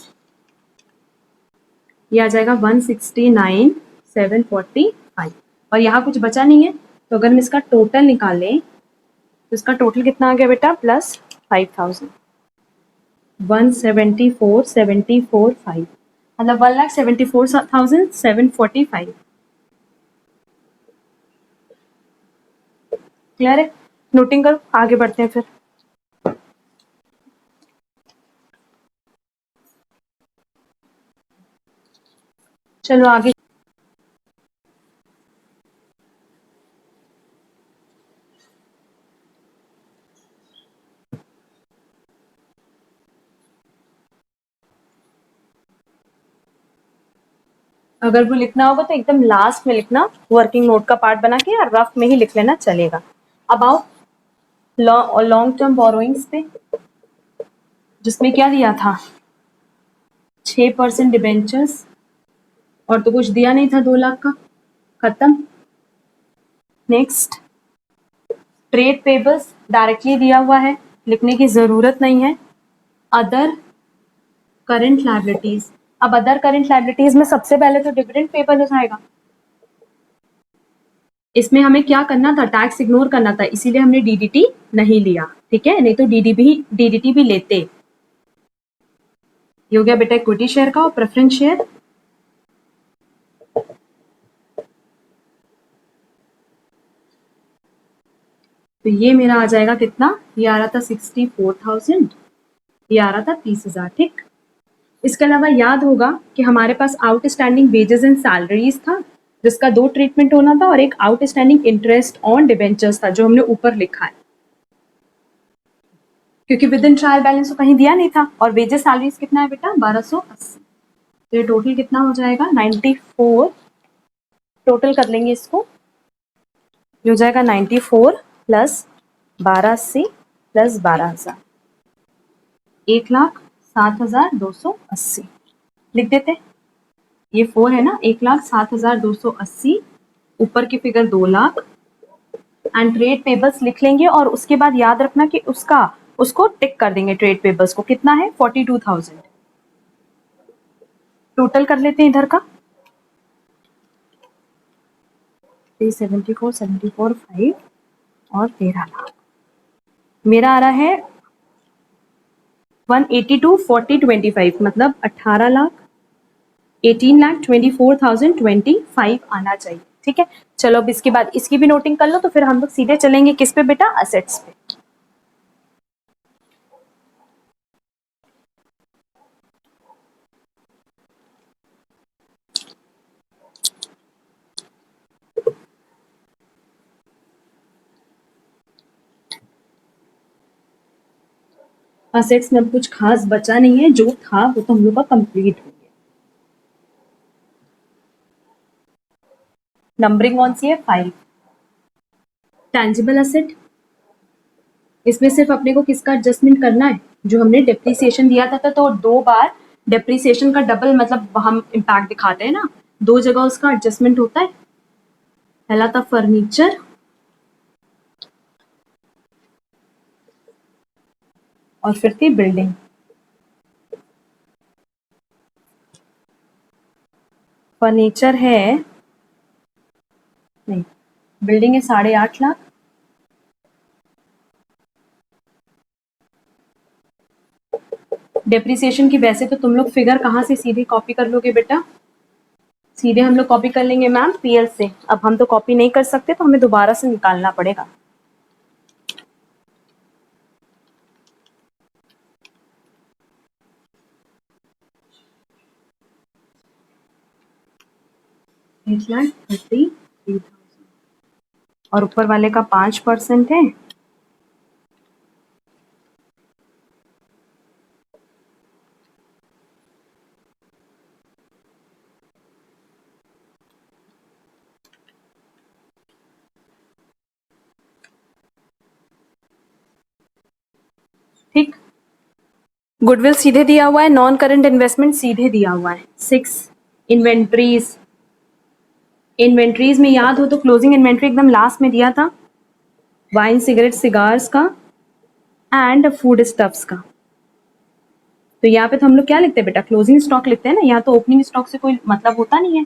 ये आ जाएगा 169,745 और यहाँ कुछ बचा नहीं है, तो अगर हम इसका टोटल निकालें तो इसका टोटल कितना आ गया बेटा, प्लस 5,000, 174,745 मतलब 1,74,745। क्लियर है? नोटिंग करो, आगे बढ़ते हैं फिर। चलो आगे। अगर वो लिखना होगा तो एकदम लास्ट में लिखना, वर्किंग नोट का पार्ट बना के, या रफ में ही लिख लेना चलेगा। अब आओ लॉन्ग टर्म बोरोइंग्स पे, जिसमें क्या दिया था, 6% डिबेंचर्स, और तो कुछ दिया नहीं था, 2 लाख का, खत्म। नेक्स्ट, ट्रेड पेबल्स डायरेक्टली दिया हुआ है, लिखने की जरूरत नहीं है। अदर करंट लायबिलिटीज, अब अदर करंट लायबिलिटीज में सबसे पहले तो डिविडेंड पेबल हो जाएगा। इसमें हमें क्या करना था, टैक्स इग्नोर करना था, इसीलिए हमने डीडीटी नहीं लिया, ठीक है, नहीं तो डीडीटी भी लेते। ये हो गया बेटा इक्विटी शेयर का और प्रेफरेंस शेयर। तो ये मेरा आ जाएगा कितना, ये आ रहा था 64,000, ये आ रहा था 30,000, ठीक। इसके अलावा याद होगा कि हमारे पास आउटस्टैंडिंग वेजेस एंड सैलरीज था, जिसका 2 ट्रीटमेंट होना था, और एक आउटस्टैंडिंग इंटरेस्ट ऑन डिबेंचर्स था, जो हमने ऊपर लिखा है, क्योंकि विद इन ट्रायल बैलेंस तो कहीं दिया नहीं था। और वेजेस सैलरीज कितना है बेटा, 1280। तो ये टोटल कितना हो जाएगा, 94। टोटल कर लेंगे इसको, ये हो जाएगा 94 प्लस 1280 प्लस 12,000, 1,07,280 लिख देते। ये 4 है ना, 1,07,280, ऊपर की figure 2 lakh, and trade payables लिख लेंगे, और उसके बाद याद रखना कि उसको टिक कर देंगे, ट्रेड पेबल्स को, कितना है 42,000। टोटल कर लेते हैं इधर का, 374, 74, 5 और 13 लाख, मेरा आ रहा है 182, 40, 25 मतलब 18 लाख, 18,24,025 आना चाहिए, ठीक है। चलो अब इसके बाद इसकी भी नोटिंग कर लो, तो फिर हम लोग सीधे चलेंगे किस पे बेटा, असेट्स पे। असेट्स में अब कुछ खास बचा नहीं है, जो था वो तो हम लोग का कंप्लीट हो गया। नंबरिंग कौन सी है, 5। टैंजिबल असेट, इसमें सिर्फ अपने को किसका एडजस्टमेंट करना है, जो हमने डेप्रिसिएशन दिया था, तो 2 बार डेप्रिसिएशन का डबल मतलब हम इम्पैक्ट दिखाते हैं ना, 2 जगह उसका एडजस्टमेंट होता है। पहला था फर्नीचर, और फिर थी बिल्डिंग। फर्नीचर है, नहीं, बिल्डिंग है 8.5 लाख, डेप्रिसिएशन की वैसे तो तुम लोग फिगर कहाँ से सीधे कॉपी कर लोगे बेटा, सीधे हम लोग कॉपी कर लेंगे मैम पीएल से। अब हम तो कॉपी नहीं कर सकते, तो हमें दोबारा से निकालना पड़ेगा। और ऊपर वाले का 5% है, ठीक। गुडविल सीधे दिया हुआ है, नॉन करंट इन्वेस्टमेंट सीधे दिया हुआ है 6। इन्वेंट्रीज, इन्वेंट्रीज में याद हो तो क्लोजिंग इन्वेंट्री एकदम लास्ट में दिया था, वाइन, सिगरेट, सिगार्स का एंड फूड स्टफ्स का। तो यहाँ पे तो हम लोग क्या लिखते हैं बेटा, क्लोजिंग स्टॉक लिखते हैं ना, यहाँ तो ओपनिंग स्टॉक से कोई मतलब होता नहीं है।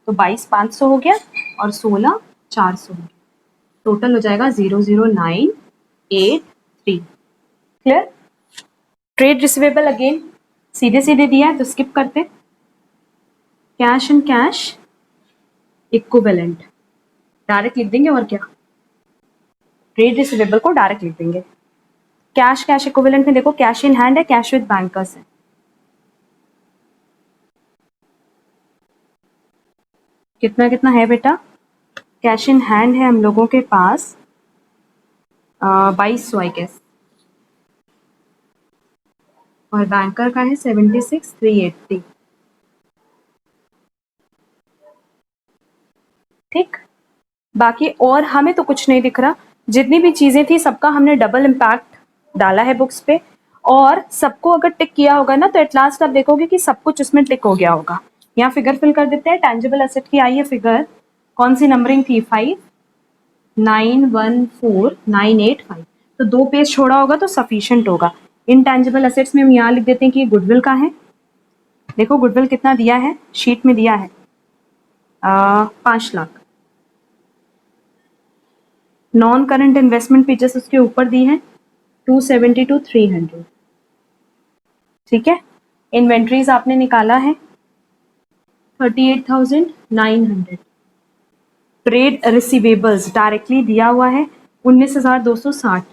तो 22,500 हो गया और 16,400 हो गया, टोटल हो जाएगा 00983। क्लियर। ट्रेड रिसीवेबल अगेन सीधे सीधे दिया है तो स्किप करते। Cash and cash equivalent direct लिख देंगे, और क्या, ट्रेड रिसीवेबल को डायरेक्ट लिख देंगे। कैश कैश इक्विवेलेंट में देखो, कैश इन हैंड है, कैश विद बैंकर्स है। कितना कितना है बेटा, कैश इन हैंड है हम लोगों के पास 2200 आई गेस, और बैंकर का है 76,380। ठीक, बाकी और हमें तो कुछ नहीं दिख रहा। जितनी भी चीजें थी सबका हमने डबल इम्पैक्ट डाला है बुक्स पे, और सबको अगर टिक किया होगा ना तो एट लास्ट आप देखोगे कि सब कुछ उसमें टिक हो गया होगा। यहाँ फिगर फिल कर देते हैं। टेंजिबल एसेट की आई है फिगर, कौन सी नंबरिंग थी, 5914985। तो 2 पेज छोड़ा होगा तो सफिशिएंट होगा। इनटेंजिबल एसेट्स में हम यहाँ लिख देते हैं कि गुडविल का है। देखो गुडविल कितना दिया है, शीट में दिया है 5 lakh. Non current investment features उसके ऊपर दी है 270 to 300। ठीक है, इन्वेंट्रीज आपने निकाला है 38,900। ट्रेड रिसीवेबल्स डायरेक्टली दिया हुआ है 19,260,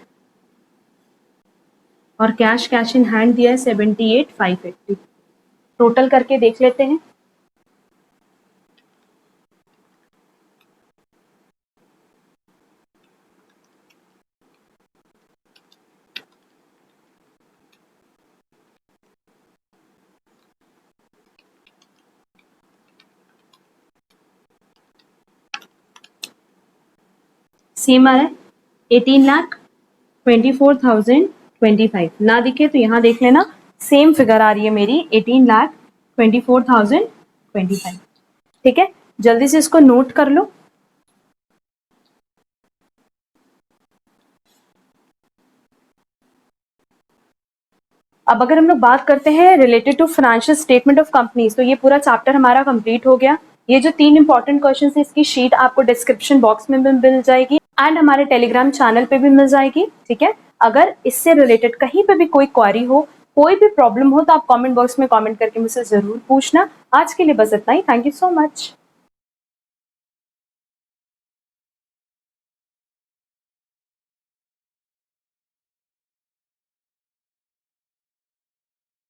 और कैश कैश इन हैंड दिया है 78,580। टोटल करके देख लेते हैं। सेम आ रहा है 18,24,025। ना दिखे तो यहाँ देख लेना, सेम फिगर आ रही है मेरी 18,24,025। ठीक है, जल्दी से इसको नोट कर लो। अब अगर हम लोग बात करते हैं related to financial statement of companies, तो ये पूरा चैप्टर हमारा कंप्लीट हो गया। ये जो 3 इंपॉर्टेंट क्वेश्चन है इसकी शीट आपको डिस्क्रिप्शन बॉक्स में भी मिल जाएगी एंड हमारे टेलीग्राम चैनल पे भी मिल जाएगी। ठीक है, अगर इससे रिलेटेड कहीं पे भी कोई क्वेरी हो, कोई भी प्रॉब्लम हो, तो आप कमेंट बॉक्स में कमेंट करके मुझसे जरूर पूछना। आज के लिए बस इतना ही। Thank you so much.